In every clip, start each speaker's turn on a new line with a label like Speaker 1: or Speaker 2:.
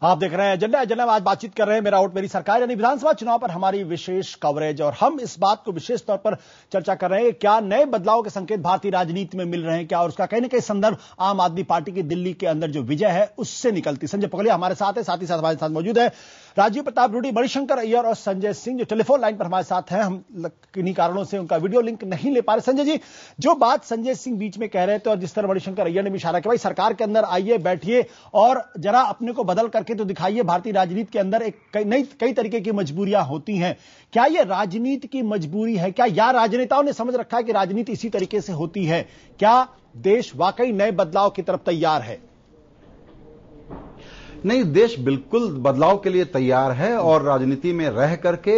Speaker 1: आप देख रहे हैं एजेंडा। एजेंडा में आज बातचीत कर रहे हैं मेरा वोट मेरी सरकार, यानी विधानसभा चुनाव पर हमारी विशेष कवरेज। और हम इस बात को विशेष तौर पर चर्चा कर रहे हैं कि क्या नए बदलाव के संकेत भारतीय राजनीति में मिल रहे हैं क्या, और उसका कहीं ना कहीं संदर्भ आम आदमी पार्टी की दिल्ली के अंदर जो विजय है उससे निकलती। संजय पकलिया हमारे साथ है, साथ ही साथ हमारे साथ मौजूद है राजीव प्रताप रूडी, मणिशंकर अय्यर और संजय सिंह जो टेलीफोन लाइन पर हमारे साथ हैं। हम किन्हीं कारणों से उनका वीडियो लिंक नहीं ले पा रहे। संजय जी, जो बात संजय सिंह बीच में कह रहे थे और जिस तरह मणिशंकर अय्यर ने भी इशारा किया, भाई सरकार के अंदर आइए, बैठिए और जरा अपने को बदल करके तो दिखाइए। भारतीय राजनीति के अंदर एक कई तरीके की मजबूरियां होती हैं। क्या यह राजनीति की मजबूरी है क्या, या राजनेताओं ने समझ रखा है कि राजनीति इसी तरीके से होती है? क्या देश वाकई नए बदलाव की तरफ तैयार है?
Speaker 2: नहीं, देश बिल्कुल बदलाव के लिए तैयार है और राजनीति में रह करके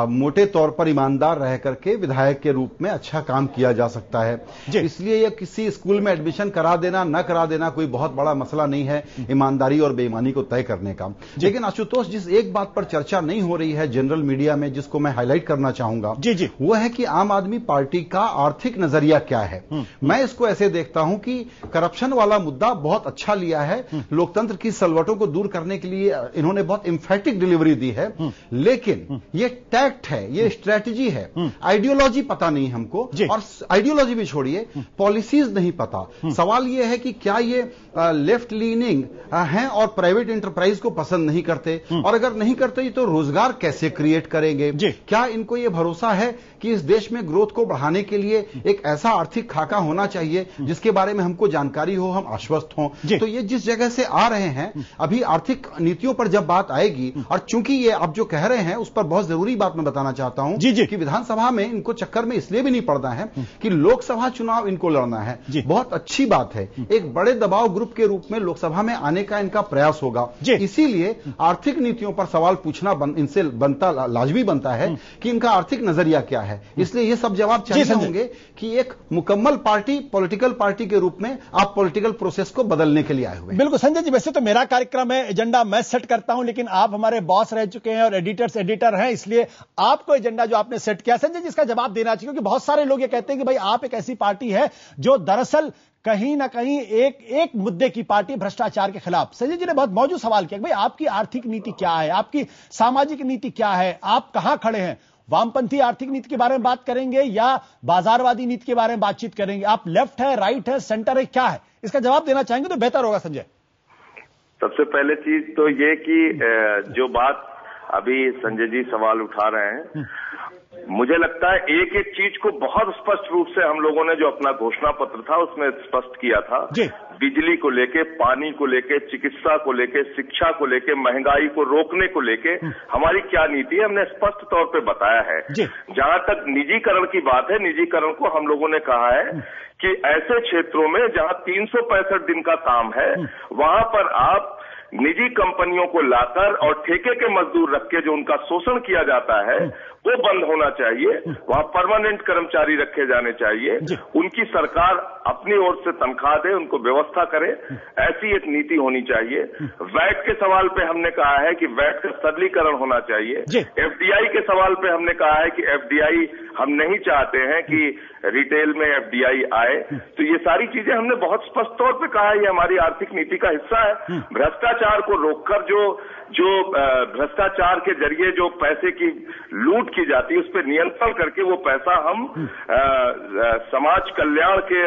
Speaker 2: मोटे तौर पर ईमानदार रह करके विधायक के रूप में अच्छा काम किया जा सकता है। इसलिए यह किसी स्कूल में एडमिशन करा देना न करा देना कोई बहुत बड़ा मसला नहीं है ईमानदारी और बेईमानी को तय करने का। लेकिन आशुतोष, जिस एक बात पर चर्चा नहीं हो रही है जनरल मीडिया में, जिसको मैं हाईलाइट करना चाहूंगा, वो है कि आम आदमी पार्टी का आर्थिक नजरिया क्या है। मैं इसको ऐसे देखता हूं कि करप्शन वाला मुद्दा बहुत अच्छा लिया है, लोकतंत्र की सलवटों को दूर करने के लिए इन्होंने बहुत इंफैटिक डिलीवरी दी है। लेकिन ये टैक्ट है, ये स्ट्रेटजी है, आइडियोलॉजी पता नहीं हमको, और आइडियोलॉजी भी छोड़िए, पॉलिसीज नहीं पता। सवाल ये है कि क्या ये लेफ्ट लीनिंग हैं और प्राइवेट एंटरप्राइज को पसंद नहीं करते, और अगर नहीं करते तो रोजगार कैसे क्रिएट करेंगे? क्या इनको ये भरोसा है कि इस देश में ग्रोथ को बढ़ाने के लिए एक ऐसा आर्थिक खाका होना चाहिए जिसके बारे में हमको जानकारी हो, हम आश्वस्त हों? तो ये जिस जगह से आ रहे हैं, अभी आर्थिक नीतियों पर जब बात आएगी, और चूंकि ये आप जो कह रहे हैं उस पर बहुत जरूरी बात मैं बताना चाहता हूं कि विधानसभा में इनको चक्कर में इसलिए भी नहीं पड़ना है कि लोकसभा चुनाव इनको लड़ना है। बहुत अच्छी बात है, एक बड़े दबाव ग्रुप के रूप में लोकसभा में आने का इनका प्रयास होगा। इसीलिए आर्थिक नीतियों पर सवाल पूछना इनसे लाजमी बनता है कि इनका आर्थिक नजरिया क्या है। इसलिए ये सब जवाब चाहिए होंगे कि एक मुकम्मल पार्टी, पॉलिटिकल पार्टी के रूप में आप पॉलिटिकल प्रोसेस को बदलने के लिए आए हुए हैं।
Speaker 1: बिल्कुल संजय जी, वैसे तो मेरा कार्यक्रम है, एजेंडा मैं सेट करता हूं, लेकिन आप हमारे बॉस रह चुके हैं और एडिटर हैं, इसलिए आपको एजेंडा जो आपने सेट किया, संजय जी इसका जवाब देना चाहिए। क्योंकि बहुत सारे लोग ये कहते हैं कि भाई आप एक ऐसी पार्टी है जो दरअसल कहीं ना कहीं एक मुद्दे की पार्टी, भ्रष्टाचार के खिलाफ। संजय जी ने बहुत मौजूद सवाल किया, भाई आपकी आर्थिक नीति क्या है, आपकी सामाजिक नीति क्या है, आप कहां खड़े हैं? वामपंथी आर्थिक नीति के बारे में बात करेंगे या बाजारवादी नीति के बारे में बातचीत करेंगे? आप लेफ्ट है, राइट है, सेंटर है, क्या है? इसका जवाब देना चाहेंगे तो बेहतर होगा संजय।
Speaker 3: सबसे पहले चीज तो ये कि जो बात अभी संजय जी सवाल उठा रहे हैं, मुझे लगता है एक एक चीज को बहुत स्पष्ट रूप से हम लोगों ने जो अपना घोषणा पत्र था उसमें स्पष्ट किया था। बिजली को लेके, पानी को लेके, चिकित्सा को लेके, शिक्षा को लेके, महंगाई को रोकने को लेके हमारी क्या नीति है, हमने स्पष्ट तौर पे बताया है। जहां तक निजीकरण की बात है, निजीकरण को हम लोगों ने कहा है कि ऐसे क्षेत्रों में जहां 365 दिन का काम है, वहां पर आप निजी कंपनियों को लाकर और ठेके के मजदूर रख के जो उनका शोषण किया जाता है वो बंद होना चाहिए। वहां परमानेंट कर्मचारी रखे जाने चाहिए, उनकी सरकार अपनी ओर से तनख्वाह दे, उनको व्यवस्था करे, ऐसी एक नीति होनी चाहिए। वैट के सवाल पे हमने कहा है कि वैट का सरलीकरण होना चाहिए। एफडीआई के सवाल पे हमने कहा है कि एफडीआई हम नहीं चाहते हैं कि रिटेल में एफडीआई आए। तो ये सारी चीजें हमने बहुत स्पष्ट तौर पे कहा है, ये हमारी आर्थिक नीति का हिस्सा है। भ्रष्टाचार को रोककर जो भ्रष्टाचार के जरिए जो पैसे की लूट की जाती है उस पर नियंत्रण करके वो पैसा हम समाज कल्याण के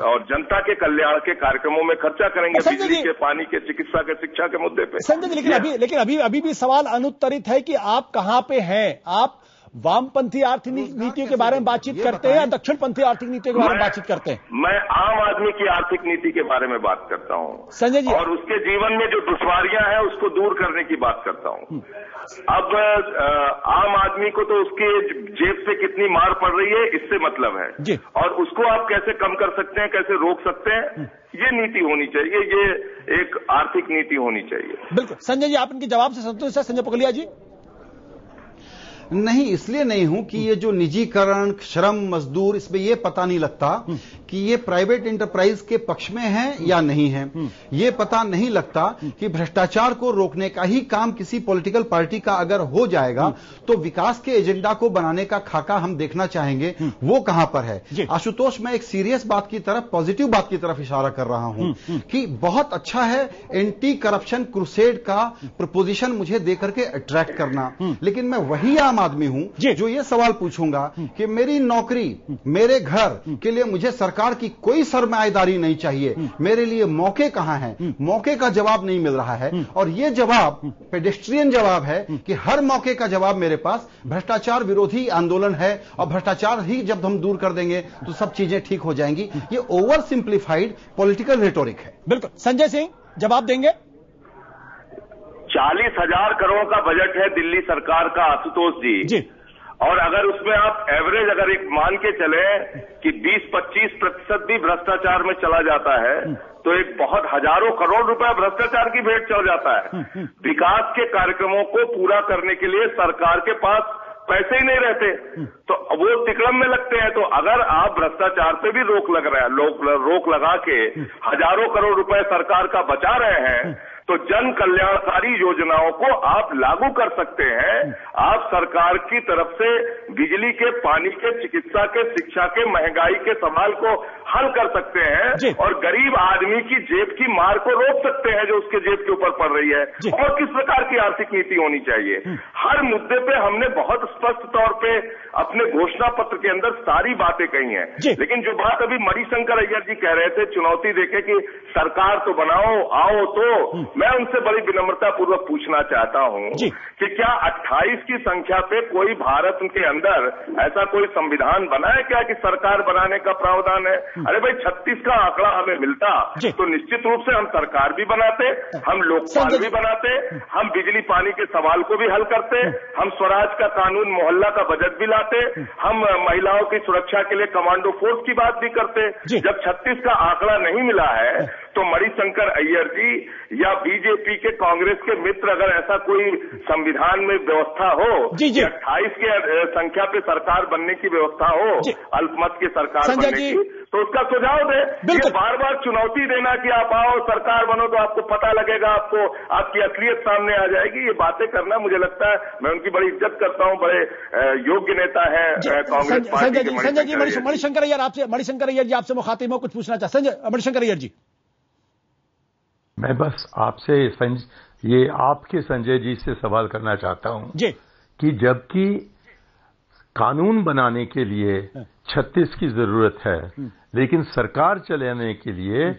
Speaker 3: और जनता के कल्याण के कार्यक्रमों में खर्चा करेंगे, बिजली के, पानी के, चिकित्सा के, शिक्षा के मुद्दे पे।
Speaker 1: संजय, लेकिन अभी भी सवाल अनुत्तरित है कि आप कहां पे हैं? आप वामपंथी आर्थिक नीतियों के बारे में बातचीत करते हैं या दक्षिणपंथी आर्थिक नीतियों के बारे में बातचीत करते हैं?
Speaker 3: मैं आम आदमी की आर्थिक नीति के बारे में बात करता हूं
Speaker 1: संजय जी,
Speaker 3: और उसके जीवन में जो दुश्वारियां हैं उसको दूर करने की बात करता हूं। अब आम आदमी को तो उसके जेब से कितनी मार पड़ रही है इससे मतलब है, और उसको आप कैसे कम कर सकते हैं, कैसे रोक सकते हैं, ये नीति होनी चाहिए, ये एक आर्थिक नीति होनी चाहिए।
Speaker 1: बिल्कुल संजय जी, आप इनके जवाब से संतुष्ट हैं? संजय पकलिया जी,
Speaker 2: नहीं, इसलिए नहीं हूं कि ये जो निजीकरण, श्रम, मजदूर, इसमें ये पता नहीं लगता कि ये प्राइवेट एंटरप्राइज के पक्ष में है या नहीं है। ये पता नहीं लगता कि भ्रष्टाचार को रोकने का ही काम किसी पॉलिटिकल पार्टी का अगर हो जाएगा तो विकास के एजेंडा को बनाने का खाका हम देखना चाहेंगे, वो कहां पर है। आशुतोष, मैं एक सीरियस बात की तरफ, पॉजिटिव बात की तरफ इशारा कर रहा हूं कि बहुत अच्छा है एंटी करप्शन क्रूसेड का प्रपोजिशन मुझे देकर के अट्रैक्ट करना, लेकिन मैं वही आम आदमी हूं जो ये सवाल पूछूंगा कि मेरी नौकरी, मेरे घर के लिए मुझे सरकार की कोई सरमाएदारी नहीं चाहिए, मेरे लिए मौके कहां हैं? मौके का जवाब नहीं मिल रहा है, और यह जवाब पेडेस्ट्रियन जवाब है कि हर मौके का जवाब मेरे पास भ्रष्टाचार विरोधी आंदोलन है, और भ्रष्टाचार ही जब हम दूर कर देंगे तो सब चीजें ठीक हो जाएंगी। ये ओवर सिंप्लीफाइड पॉलिटिकल रेटोरिक है।
Speaker 1: बिल्कुल। संजय सिंह जवाब देंगे।
Speaker 3: 40,000 करोड़ का बजट है दिल्ली सरकार का, आशुतोष जी, और अगर उसमें आप एवरेज अगर एक मान के चले कि 20-25% भी भ्रष्टाचार में चला जाता है तो एक बहुत हजारों करोड़ रुपए भ्रष्टाचार की भेंट चढ़ जाता है। विकास के कार्यक्रमों को पूरा करने के लिए सरकार के पास पैसे ही नहीं रहते, तो वो तिकड़म में लगते हैं। तो अगर आप भ्रष्टाचार पे भी रोक लगा के हजारों करोड़ रुपए सरकार का बचा रहे हैं तो जन कल्याणकारी योजनाओं को आप लागू कर सकते हैं। आप सरकार की तरफ से बिजली के, पानी के, चिकित्सा के, शिक्षा के, महंगाई के सवाल को हल कर सकते हैं और गरीब आदमी की जेब की मार को रोक सकते हैं जो उसके जेब के ऊपर पड़ रही है। और किस प्रकार की आर्थिक नीति होनी चाहिए, हर मुद्दे पे हमने बहुत स्पष्ट तौर पे अपने घोषणा पत्र के अंदर सारी बातें कही हैं। लेकिन जो बात अभी मणिशंकर अय्यर जी कह रहे थे, चुनौती देके कि सरकार तो बनाओ, आओ, तो मैं उनसे बड़ी विनम्रता पूर्वक पूछना चाहता हूं कि क्या 28 की संख्या पे कोई भारत के अंदर ऐसा कोई संविधान बना है क्या कि सरकार बनाने का प्रावधान है? अरे भाई 36 का आंकड़ा हमें मिलता तो निश्चित रूप से हम सरकार भी बनाते, हम लोकपाल भी बनाते, हम बिजली पानी के सवाल को भी हल करते, हम स्वराज का कानून, मोहल्ला का बजट भी लाते, हम महिलाओं की सुरक्षा के लिए कमांडो फोर्स की बात भी करते। जब 36 का आंकड़ा नहीं मिला है तो मणिशंकर अय्यर जी या बीजेपी के, कांग्रेस के मित्र अगर ऐसा कोई संविधान में व्यवस्था हो कि 28 के संख्या पे सरकार बनने की व्यवस्था हो, अल्पमत की सरकार बनने की, तो उसका सुझाव दे। ये बार बार चुनौती देना कि आप आओ सरकार बनो तो आपको पता लगेगा, आपको आपकी असलियत सामने आ जाएगी, ये बातें करना मुझे लगता है, मैं उनकी बड़ी इज्जत करता हूं, बड़े योग्य नेता है कांग्रेस पार्टी के।
Speaker 1: संजय जी, मणिशंकर अय्यर जी आपसे मुखातिब हो, कुछ पूछना चाहते? संजय, मणिशंकर अय्यर जी।
Speaker 4: मैं बस आपसे ये आपके संजय जी से सवाल करना चाहता हूं कि जबकि कानून बनाने के लिए 36 की जरूरत है, लेकिन सरकार चलाने के लिए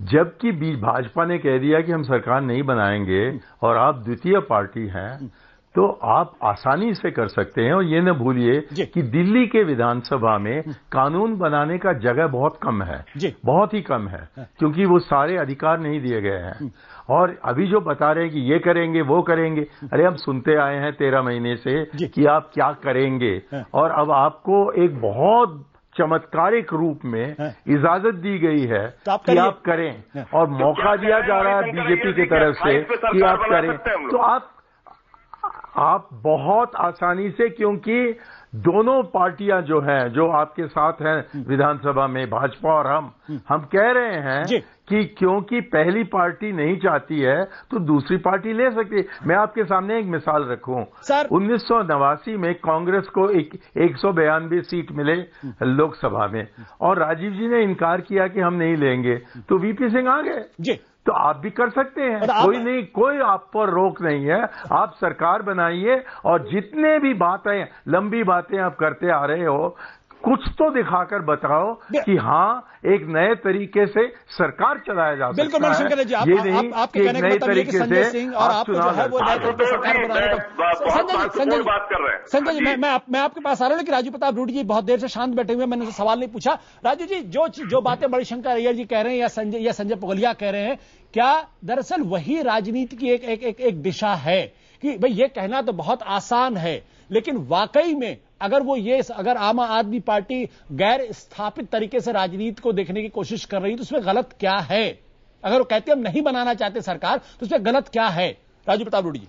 Speaker 4: जबकि भाजपा ने कह दिया कि हम सरकार नहीं बनाएंगे और आप द्वितीय पार्टी हैं, तो आप आसानी से कर सकते हैं। और ये न भूलिए कि दिल्ली के विधानसभा में कानून बनाने का जगह बहुत कम है, बहुत ही कम है, क्योंकि वो सारे अधिकार नहीं दिए गए हैं। और अभी जो बता रहे हैं कि ये करेंगे, वो करेंगे, अरे हम सुनते आए हैं 13 महीने से कि आप क्या करेंगे, और अब आपको एक बहुत चमत्कारिक रूप में इजाजत दी गई है कि आप करें, और मौका दिया जा रहा है बीजेपी की तरफ से कि आप करें, तो आप बहुत आसानी से, क्योंकि दोनों पार्टियां जो हैं, जो आपके साथ हैं विधानसभा में, भाजपा और हम कह रहे हैं कि क्योंकि पहली पार्टी नहीं चाहती है तो दूसरी पार्टी ले सकती है। मैं आपके सामने एक मिसाल रखूं, 1989 में कांग्रेस को 192 सीट मिले लोकसभा में, और राजीव जी ने इनकार किया कि हम नहीं लेंगे, तो वीपी सिंह आ गए। तो आप भी कर सकते हैं, कोई आप पर रोक नहीं है। आप सरकार बनाइए और जितने भी बातें, लंबी बातें आप करते आ रहे हो, कुछ तो दिखाकर बताओ कि हाँ एक नए तरीके से सरकार चलाया जा सकता है।
Speaker 1: बिल्कुल मणिशंकर जी, ये नहीं आपके कहने का मतलब ये कि संजय सिंह और आप जो है वो नए तरीके से सरकार बनाने का। संजय जी, मैं आपके पास आ रहा हूं, लेकिन राजू प्रताप रूडी जी बहुत देर से शांत बैठे हुए, मैंने सवाल नहीं पूछा। राजू जी, जो बातें मणिशंकर अय्यर जी कह रहे हैं या संजय पुगलिया कह रहे हैं, क्या दरअसल वही राजनीति की एक दिशा है कि भाई ये कहना तो बहुत आसान है, लेकिन वाकई में अगर आम आदमी पार्टी गैर स्थापित तरीके से राजनीति को देखने की कोशिश कर रही है तो उसमें गलत क्या है? अगर वो कहते हम नहीं बनाना चाहते सरकार तो उसमें गलत क्या है? राजू प्रताप रूडी जी।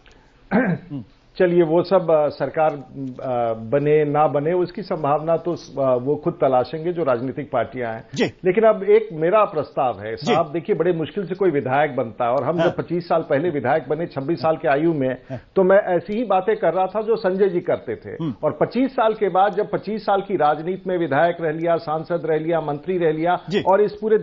Speaker 5: चलिए वो सब सरकार बने ना बने उसकी संभावना तो वो खुद तलाशेंगे जो राजनीतिक पार्टियां हैं। लेकिन अब एक मेरा प्रस्ताव है साहब, देखिए बड़े मुश्किल से कोई विधायक बनता है और हम जब 25 साल पहले विधायक बने 26 साल के आयु में, तो मैं ऐसी ही बातें कर रहा था जो संजय जी करते थे। और 25 साल के बाद जब 25 साल की राजनीति में विधायक रह लिया, सांसद रह लिया, मंत्री रह लिया और इस पूरे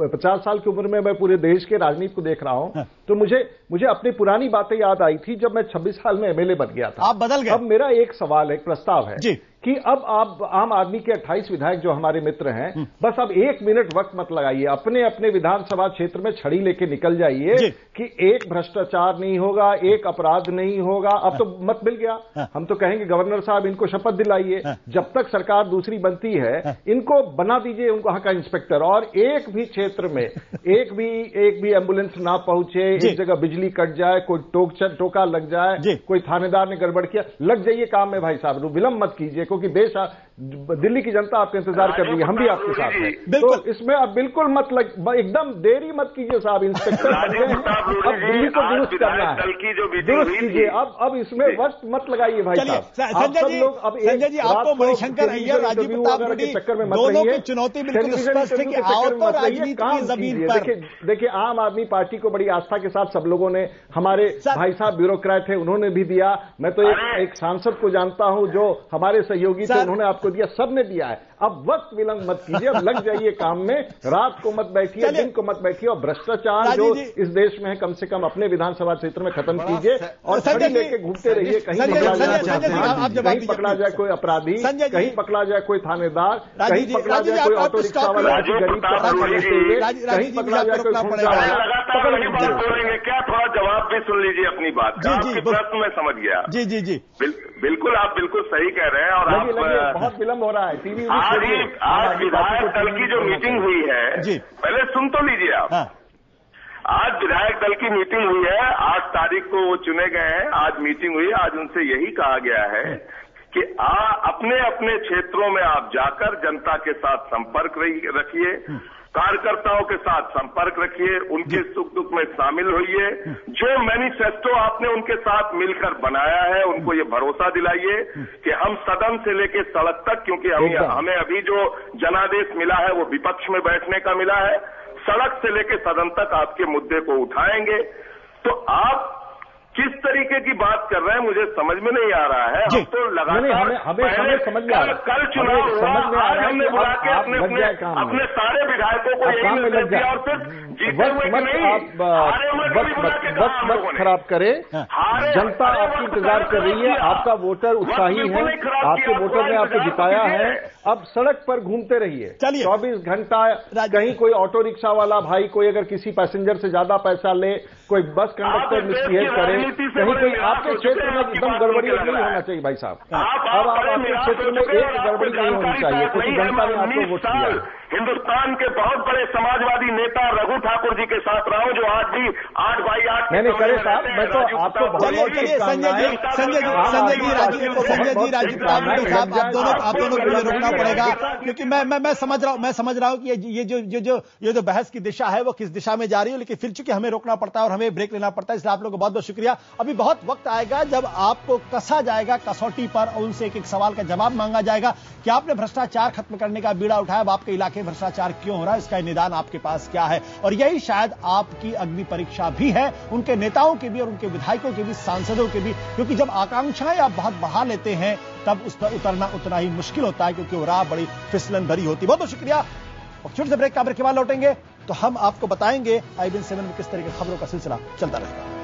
Speaker 5: 50 साल की उम्र में मैं पूरे देश के राजनीति को देख रहा हूं, तो मुझे अपनी पुरानी बातें याद आई थी जब मैं 26 साल में एमएलए बन गया था।
Speaker 1: आप बदल गए।
Speaker 5: अब मेरा एक सवाल, एक प्रस्ताव है कि अब आप आम आदमी के 28 विधायक जो हमारे मित्र हैं, बस अब 1 मिनट वक्त मत लगाइए, अपने अपने विधानसभा क्षेत्र में छड़ी लेके निकल जाइए कि एक भ्रष्टाचार नहीं होगा, एक अपराध नहीं होगा। अब तो मत मिल गया, हम तो कहेंगे गवर्नर साहब इनको शपथ दिलाइए, जब तक सरकार दूसरी बनती है इनको बना दीजिए उनको वहां का इंस्पेक्टर, और एक भी क्षेत्र में एक भी एम्बुलेंस ना पहुंचे, एक जगह बिजली कट जाए, कोई टोका लग जाए, कोई थानेदार ने गड़बड़ किया, लग जाइए काम में भाई साहब, विलंब मत कीजिए, क्योंकि देश दिल्ली की जनता आपका इंतजार कर रही है, हम भी आपके साथ हैं। तो इसमें अब बिल्कुल मत एकदम देरी मत कीजिए साहब, इंस्पेक्टर अब दिल्ली को दुरुस्त करना है, दुरुस्त कीजिए, अब इसमें वक्त मत लगाइए भाई साहब।
Speaker 1: संजय जी आपको मणिशंकर अय्यर, राजीव प्रताप रूडी दोनों की चुनौती बिल्कुल स्पष्ट है कि आओ तो राजनीति की जमीन पर।
Speaker 5: देखिए आम आदमी पार्टी को बड़ी आस्था के साथ सब लोगों ने, हमारे भाई साहब ब्यूरोक्रेट है उन्होंने भी दिया, मैं तो एक सांसद को जानता हूं जो हमारे सहयोगी थे उन्होंने आपको दिया, सबने दिया है। अब वक्त विलंब मत कीजिए, अब लग जाइए काम में, रात को मत बैठिए, दिन को मत बैठिए, और भ्रष्टाचार जो इस देश में है कम से कम अपने विधानसभा क्षेत्र में खत्म कीजिए और छड़ी लेके घूमते रहिए, कहीं पकड़ा जाए कोई अपराधी, कहीं पकड़ा जाए कोई थानेदार, कहीं पकड़ा जाए कोई ऑटो रिक्शा वाला गरीब कहीं पकड़ा जाए कोई
Speaker 3: बोलेंगे क्या, थोड़ा जवाब भी सुन लीजिए अपनी बात का, आपकी प्रश्न में समझ गया।
Speaker 1: जी
Speaker 3: बिल्कुल आप बिल्कुल सही कह रहे हैं। और आप
Speaker 5: बहुत विलंब हो रहा है, टीवी
Speaker 3: आज विधायक दल की जो मीटिंग हुई है, पहले सुन तो लीजिए आप। आज विधायक दल की मीटिंग हुई है, 8 तारीख को वो चुने गए हैं, आज मीटिंग हुई, आज उनसे यही कहा गया है कि अपने अपने क्षेत्रों में आप जाकर जनता के साथ संपर्क रखिए, कार्यकर्ताओं के साथ संपर्क रखिए, उनके सुख दुख में शामिल होइए, जो मैनिफेस्टो आपने उनके साथ मिलकर बनाया है उनको ये भरोसा दिलाइए कि हम सदन से लेकर सड़क तक, क्योंकि हमें अभी जो जनादेश मिला है वो विपक्ष में बैठने का मिला है, सड़क से लेकर सदन तक आपके मुद्दे को उठाएंगे। तो आप किस तरीके की बात कर रहे हैं मुझे समझ में नहीं आ रहा है। हम तो लगातार
Speaker 5: हमें समझ में आ रहा है,
Speaker 3: कल चुनाव हुआ, आज हमने बुला के अपने सारे विधायकों को यही निर्देश दिया और फिर जीते हुए नहीं, हारे हुए
Speaker 5: वक्त खराब करे, जनता आपकी इंतजार कर रही है, आपका वोटर उत्साही है, आपके वोटर ने आपको जिताया है, अब सड़क पर घूमते रहिए 24 घंटा। कहीं कोई ऑटो रिक्शा वाला भाई कोई अगर किसी पैसेंजर से ज्यादा पैसा ले, कोई बस कंडक्टर मिसबिहेव करे, कहीं कोई आपके क्षेत्र में एकदम गड़बड़ी नहीं होना चाहिए भाई साहब। अब आपके क्षेत्र में एक गड़बड़ी नहीं होनी चाहिए क्योंकि जनता ने आपको वोट दिया।
Speaker 3: हिंदुस्तान के बहुत बड़े समाजवादी नेता रघु ठाकुर जी के साथ रहा हूं, जो आज भी 8x8
Speaker 5: नहीं करे साहब, मैं तो आपको
Speaker 1: चलिए संजय जी राजीव प्रताप रूडी साहब, आप दोनों को मुझे रोकना पड़ेगा क्योंकि मैं समझ रहा हूं कि ये जो बहस की दिशा है वो किस दिशा में जा रही है, लेकिन फिर चूंकि हमें रोकना पड़ता है और हमें ब्रेक लेना पड़ता है, इसलिए आप लोगों को बहुत बहुत शुक्रिया। अभी बहुत वक्त आएगा जब आपको कसा जाएगा कसौटी पर और उनसे एक सवाल का जवाब मांगा जाएगा कि आपने भ्रष्टाचार खत्म करने का बीड़ा उठाया, अब आपके इलाके भ्रष्टाचार क्यों हो रहा है, इसका निदान आपके पास क्या है। और यही शायद आपकी अग्नि परीक्षा भी है, उनके नेताओं की भी और उनके विधायकों की भी, सांसदों की भी, क्योंकि जब आकांक्षाएं आप बहुत बढ़ा लेते हैं तब उस पर उतरना उतना ही मुश्किल होता है क्योंकि वो राह बड़ी फिसलन भरी होती है। बहुत बहुत शुक्रिया। छोटे से ब्रेक का ब्रेक के बाद लौटेंगे तो हम आपको बताएंगे IBN 7 में किस तरह की खबरों का सिलसिला चलता रहेगा।